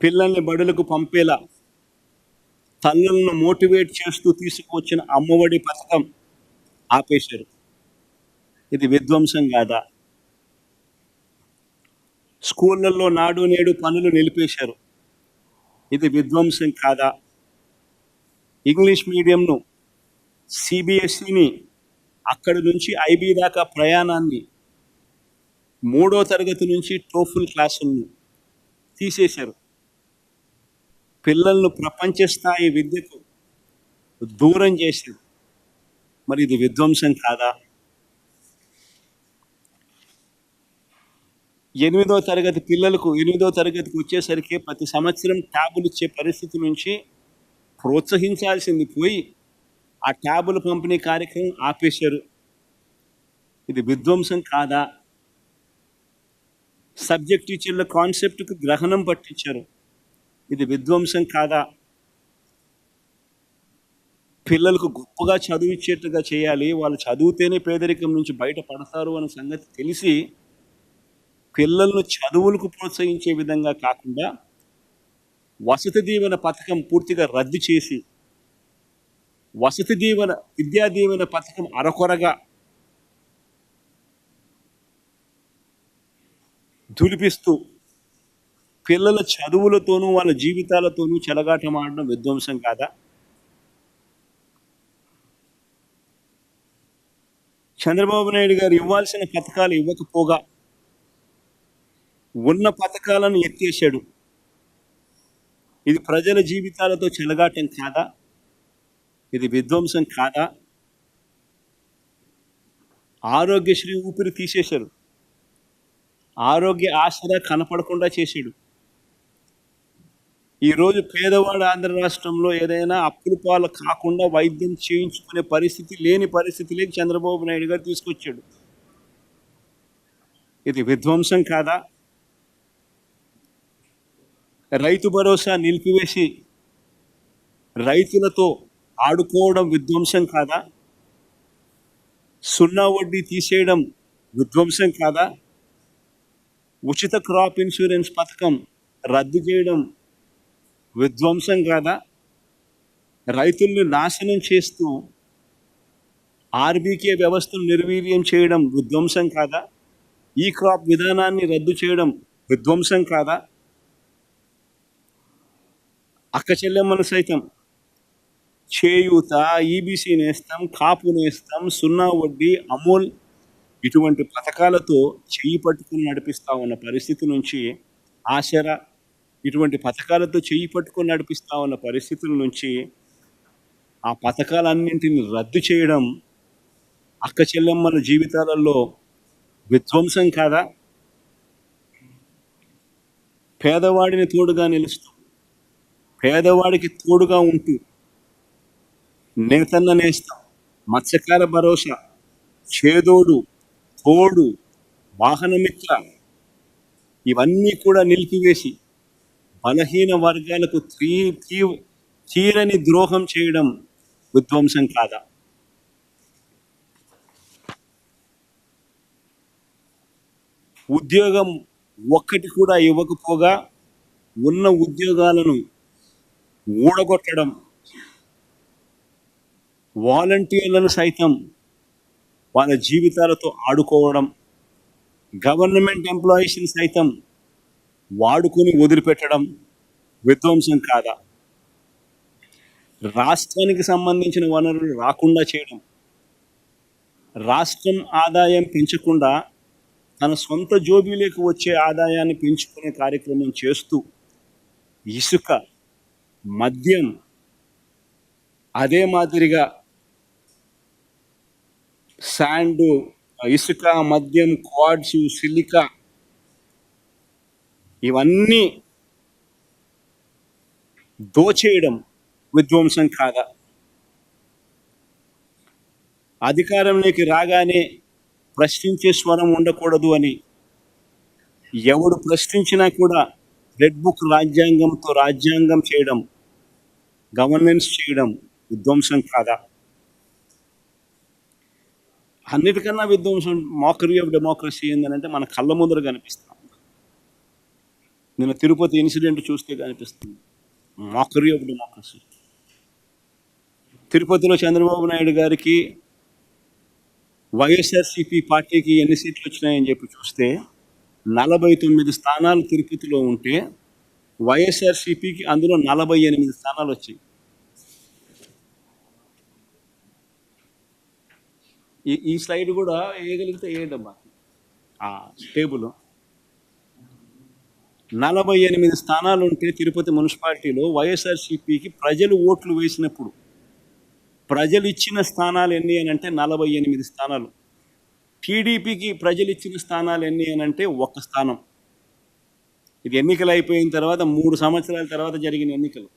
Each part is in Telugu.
పిల్లల్ని బడులకు పంపేలా తల్లులను మోటివేట్ చేస్తూ తీసుకువచ్చిన అమ్మఒడి పథకం ఆపేశారు. ఇది విధ్వంసం కాదా? స్కూళ్ళల్లో నాడు నేడు పనులు నిలిపేశారు. ఇది విధ్వంసం కాదా? ఇంగ్లీష్ మీడియంను సిబిఎస్ఈని అక్కడి నుంచి ఐబీ దాకా ప్రయాణాన్ని 3వ తరగతి నుంచి టోఫుల్ క్లాసులను తీసేశారు. పిల్లలను ప్రపంచ స్థాయి విద్యకు దూరం చేశారు. మరి ఇది విధ్వంసం కాదా? 8వ తరగతి పిల్లలకు 8వ తరగతికి వచ్చేసరికి ప్రతి సంవత్సరం ట్యాబులు ఇచ్చే పరిస్థితి నుంచి ప్రోత్సహించాల్సింది పోయి ఆ ట్యాబుల పంపిణీ కార్యక్రమం ఆపేశారు. ఇది విధ్వంసం కాదా? సబ్జెక్ట్ టీచర్ల కాన్సెప్ట్కు గ్రహణం పట్టించారు. ఇది విధ్వంసం కాదా? పిల్లలకు గొప్పగా చదివించేట్టుగా చేయాలి, వాళ్ళు చదివితేనే పేదరికం నుంచి బయటపడతారు అనే సంగతి తెలిసి పిల్లలను చదువులకు ప్రోత్సహించే విధంగా కాకుండా వసతి దీవెన పథకం పూర్తిగా రద్దు చేసి విద్యా దీవెన పథకం అరకొరగా దులిపిస్తూ పిల్లల చదువులతోనూ వాళ్ళ జీవితాలతోనూ చెలగాటమాడడం విధ్వంసం కాదా? చంద్రబాబు నాయుడు గారు ఇవ్వాల్సిన పథకాలు ఇవ్వకపోగా ఉన్న పథకాలను ఎత్తేసాడు. ఇది ప్రజల జీవితాలతో చెలగాటం కాదా? ఇది విధ్వంసం కాదా? ఆరోగ్యశ్రీ ఊపిరి తీసేశారు. ఆరోగ్య ఆసరా కనపడకుండా చేశాడు. ఈరోజు పేదవాడు ఆంధ్ర రాష్ట్రంలో ఏదైనా అప్పుల పాలు కాకుండా వైద్యం చేయించుకునే పరిస్థితి లేని పరిస్థితిలోకి చంద్రబాబు నాయుడు గారు తీసుకొచ్చాడు. ఇది విధ్వంసం కాదా? రైతు భరోసా నిలిపివేసి రైతులతో ఆడుకోవడం విధ్వంసం కాదా? సున్నా వడ్డీ తీసేయడం విధ్వంసం కాదా? ఉచిత క్రాప్ ఇన్సూరెన్స్ పథకం రద్దు చేయడం విధ్వంసం కాదా? రైతుల్ని నాశనం చేస్తూ ఆర్బీకే వ్యవస్థను నిర్వీర్యం చేయడం విధ్వంసం కాదా? ఈ క్రాప్ విధానాన్ని రద్దు చేయడం విధ్వంసం కాదా? అక్క చెల్లెమ్మలు సైతం చేయూత, ఈబీసీ నేస్తం, కాపు నేస్తం, సున్నా వడ్డీ, అమూల్ ఇటువంటి పథకాలతో చెయ్యి పట్టుకుని నడిపిస్తూ ఉన్న పరిస్థితి నుంచి ఆసరా ఇటువంటి పథకాలతో చెయ్యి పట్టుకొని నడిపిస్తూ ఉన్న పరిస్థితుల నుంచి ఆ పథకాలన్నింటిని రద్దు చేయడం అక్క చెల్లెమ్మల జీవితాలలో విధ్వంసం కాదా? పేదవాడిని తోడుగా నిలుస్తూ పేదవాడికి తోడుగా ఉంటూ నేతన్న నేస్తం, మత్స్యకార భరోసా, చేదోడు, తోడు, వాహనమిత్ర ఇవన్నీ కూడా నిలిపివేసి బలహీన వర్గాలకు తీరని ద్రోహం చేయడం విధ్వంసం కాదా? ఉద్యోగం ఒక్కటి కూడా ఇవ్వకపోగా ఉన్న ఉద్యోగాలను ఊడగొట్టడం, వాలంటీర్లను సైతం వాళ్ళ జీవితాలతో ఆడుకోవడం, గవర్నమెంట్ ఎంప్లాయీస్ని సైతం వాడుకొని వదిలిపెట్టడం విధ్వంసం కాదా? రాష్ట్రానికి సంబంధించిన వనరులు రాకుండా చేయడం, రాష్ట్రం ఆదాయం పెంచకుండా తన సొంత జోబీలకు వచ్చే ఆదాయాన్ని పెంచుకునే కార్యక్రమం చేస్తూ ఇసుక, మద్యం, అదే మాదిరిగా శాండు, ఇసుక, మద్యం, క్వాడ్స్, సిలికా ఇవన్నీ దోచేయడం విధ్వంసం కాదా? అధికారంలోకి రాగానే ప్రశ్నించే స్వరం ఉండకూడదు అని ఎవడు ప్రశ్నించినా కూడా రెడ్ బుక్ రాజ్యాంగంతో రాజ్యాంగం చేయడం, గవర్నెన్స్ చేయడం విధ్వంసం కాదా? అన్నిటికన్నా విధ్వంసం మాకరీ ఆఫ్ డెమోక్రసీ ఏంటంటే మన కళ్ళ ముందర కనిపిస్తాం. నిన్న తిరుపతి ఇన్సిడెంట్ చూస్తే కనిపిస్తుంది. మాకరీ ఆఫ్ డెమోక్రసీ. తిరుపతిలో చంద్రబాబు నాయుడు గారికి వైఎస్ఆర్సీపీ పార్టీకి ఎన్ని సీట్లు వచ్చినాయని చెప్పి చూస్తే 49 స్థానాలు తిరుపతిలో ఉంటే వైఎస్ఆర్సీపీకి అందులో 48 స్థానాలు వచ్చాయి. ఈ స్లైడ్ కూడా వేయగలిగితే వేయడమ్మా టేబుల్. 48 స్థానాలు ఉంటే తిరుపతి మున్సిపాలిటీలో వైఎస్ఆర్సీపీకి ప్రజలు ఓట్లు వేసినప్పుడు ప్రజలు ఇచ్చిన స్థానాలు ఎన్ని అని అంటే 48 స్థానాలు. టీడీపీకి ప్రజలు ఇచ్చిన స్థానాలు ఎన్ని అని అంటే 1 స్థానం. ఇది ఎన్నికలు అయిపోయిన తర్వాత 3 సంవత్సరాల తర్వాత జరిగిన ఎన్నికలు.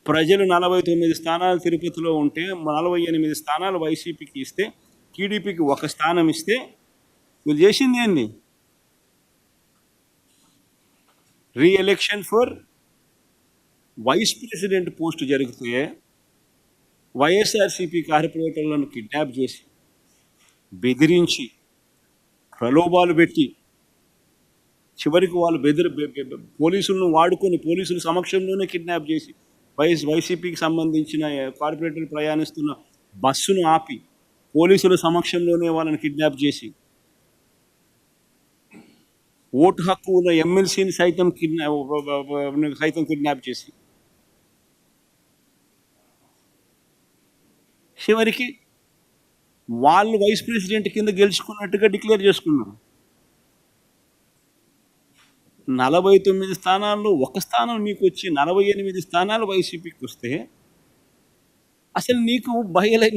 ప్రజలు 49 స్థానాలు తిరుపతిలో ఉంటే 48 స్థానాలు వైసీపీకి ఇస్తే టీడీపీకి 1 స్థానం ఇస్తే వీళ్ళు చేసింది ఏంది? Reelection for vice president post జరిగితే వైఎస్ఆర్సీపీ కార్పొరేటర్లను కిడ్నాప్ చేసి బెదిరించి ప్రలోభాలు పెట్టి చివరికి వాళ్ళు పోలీసులను వాడుకొని పోలీసుల సమక్షంలోనే కిడ్నాప్ చేసి వైసీపీకి సంబంధించిన కార్పొరేటర్లు ప్రయాణిస్తున్న బస్సును ఆపి పోలీసుల సమక్షంలోనే వాళ్ళని కిడ్నాప్ చేసి ఓటు హక్కు ఉన్న ఎమ్మెల్సీని సైతం కిడ్నాప్ చేసి చివరికి వాళ్ళు వైస్ ప్రెసిడెంట్ కింద గెలుచుకున్నట్టుగా డిక్లేర్ చేసుకున్నారు. 49 స్థానాల్లో 1 స్థానం నీకు వచ్చి 48 స్థానాలు వైసీపీకి వస్తే అసలు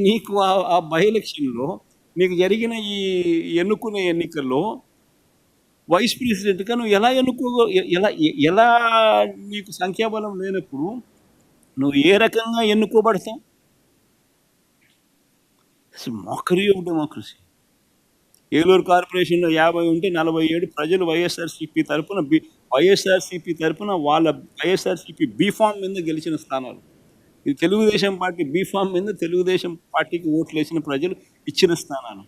నీకు ఆ బై ఎలక్షన్లో నీకు జరిగిన ఈ ఎన్నుకునే ఎన్నికల్లో వైస్ ప్రెసిడెంట్గా నువ్వు ఎలా నీకు సంఖ్యాబలం లేనప్పుడు నువ్వు ఏ రకంగా ఎన్నుకోబడతావు? Mockery of democracy. ఏలూరు కార్పొరేషన్లో 50 ఉంటే 47 ప్రజలు వైఎస్ఆర్సీపీ తరపున వాళ్ళ వైఎస్ఆర్సీపీ బీఫామ్ మీద గెలిచిన స్థానాలు. ఇది తెలుగుదేశం పార్టీ బీఫామ్ మీద తెలుగుదేశం పార్టీకి ఓట్లు వేసిన ప్రజలు ఇచ్చిన స్థానాలు.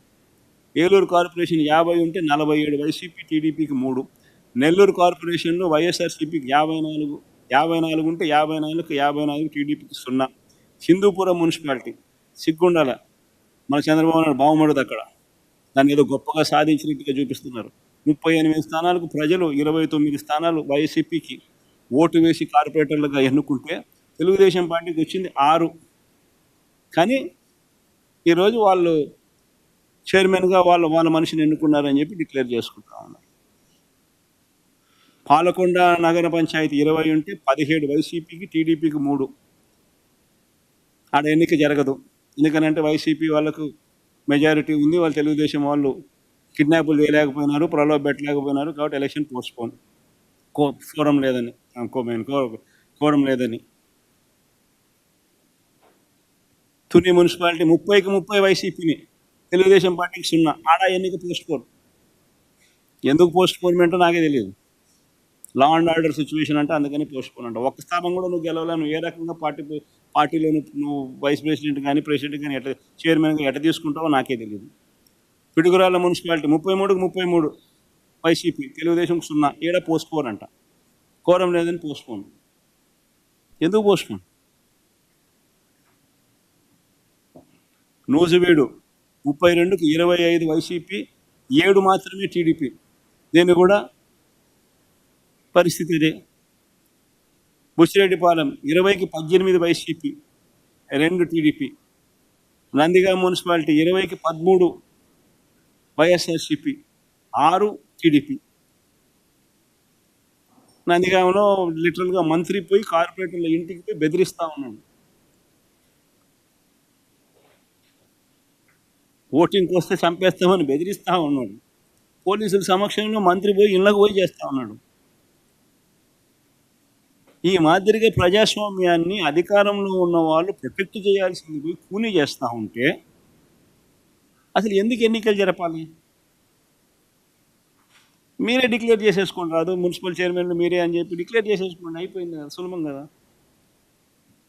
ఏలూరు కార్పొరేషన్ 50 ఉంటే 47 వైసీపీ, టీడీపీకి 3. నెల్లూరు కార్పొరేషన్లో వైఎస్ఆర్సీపీకి 54 ఉంటే 54 టీడీపీకి 0. హిందూపురం మున్సిపాలిటీ సిగ్గుండాల మన చంద్రబాబు నాయుడు బాగుమడదు అక్కడ. దాన్ని ఏదో గొప్పగా సాధించినట్టుగా చూపిస్తున్నారు. 38 స్థానాలకు ప్రజలు 29 స్థానాలు వైసీపీకి ఓటు వేసి కార్పొరేటర్లుగా ఎన్నుకుంటే తెలుగుదేశం పార్టీకి వచ్చింది 6. కానీ ఈరోజు వాళ్ళు చైర్మన్గా వాళ్ళ మనిషిని ఎన్నుకున్నారని చెప్పి డిక్లేర్ చేసుకుంటా ఉన్నారు. పాలకొండ నగర పంచాయతీ 20 ఉంటే 17 వైసీపీకి, టీడీపీకి 3. ఆడ ఎన్నిక జరగదు. ఎందుకనంటే వైసీపీ వాళ్ళకు మెజారిటీ ఉంది. వాళ్ళు తెలుగుదేశం వాళ్ళు కిడ్నాపులు చేయలేకపోయినారు, ప్రలోభ పెట్టలేకపోయినారు. కాబట్టి ఎలక్షన్ పోస్ట్పోన్. కోరం లేదని. తుని మున్సిపాలిటీ 30కి 30 వైసీపీని, తెలుగుదేశం పార్టీకి 0. ఆడ ఎన్నిక పోస్ట్పోన్. ఎందుకు పోస్ట్పోన్మెంటో నాకే తెలియదు. లా అండ్ ఆర్డర్ సిచ్యువేషన్ అంటే అందుకని పోస్ట్పోన్ అంట. 1 స్థానం కూడా నువ్వు గెలవలే. నువ్వు ఏ రకంగా పార్టీలో నువ్వు వైస్ ప్రెసిడెంట్ కానీ ప్రెసిడెంట్ కానీ చైర్మన్గా ఎట్లా తీసుకుంటావో నాకే తెలియదు. పిడుగురాళ్ళ మున్సిపాలిటీ 33కి 33 వైసీపీ, తెలుగుదేశం 0. ఈడ పోస్ట్పోన్ అంట. కోరం లేదని పోస్ట్పోన్. ఎందుకు పోస్ట్పోన్? నూజివీడు 32కి 25 వైసీపీ, 7 మాత్రమే టీడీపీ. దీన్ని కూడా పరిస్థితి ఇదే. బుచ్చిరెడ్డిపాలెం 20కి 18 వైసీపీ, 2 టీడీపీ. నందిగామ మున్సిపాలిటీ 20కి 13 వైఎస్ఆర్సీపీ, 6 టీడీపీ. నందిగామలో లిటరల్గా మంత్రి పోయి కార్పొరేటర్ల ఇంటికి పోయి బెదిరిస్తూ ఉన్నాడు. ఓటింగ్కి వస్తే చంపేస్తామని బెదిరిస్తూ ఉన్నాడు. పోలీసుల సమక్షంలో మంత్రి పోయి ఇళ్ళకు పోయి చేస్తూ ఉన్నాడు. ఈ మాదిరిగా ప్రజాస్వామ్యాన్ని అధికారంలో ఉన్న వాళ్ళు ప్రొటెక్ట్ చేయాల్సింది పోయి కూనీ చేస్తూ ఉంటే అసలు ఎందుకు ఎన్నికలు జరపాలి? మీరే డిక్లేర్ చేసేసుకోండి. రాదు మున్సిపల్ చైర్మన్లు మీరే అని చెప్పి డిక్లేర్ చేసేసుకోండి, అయిపోయింది కదా, సులభం కదా.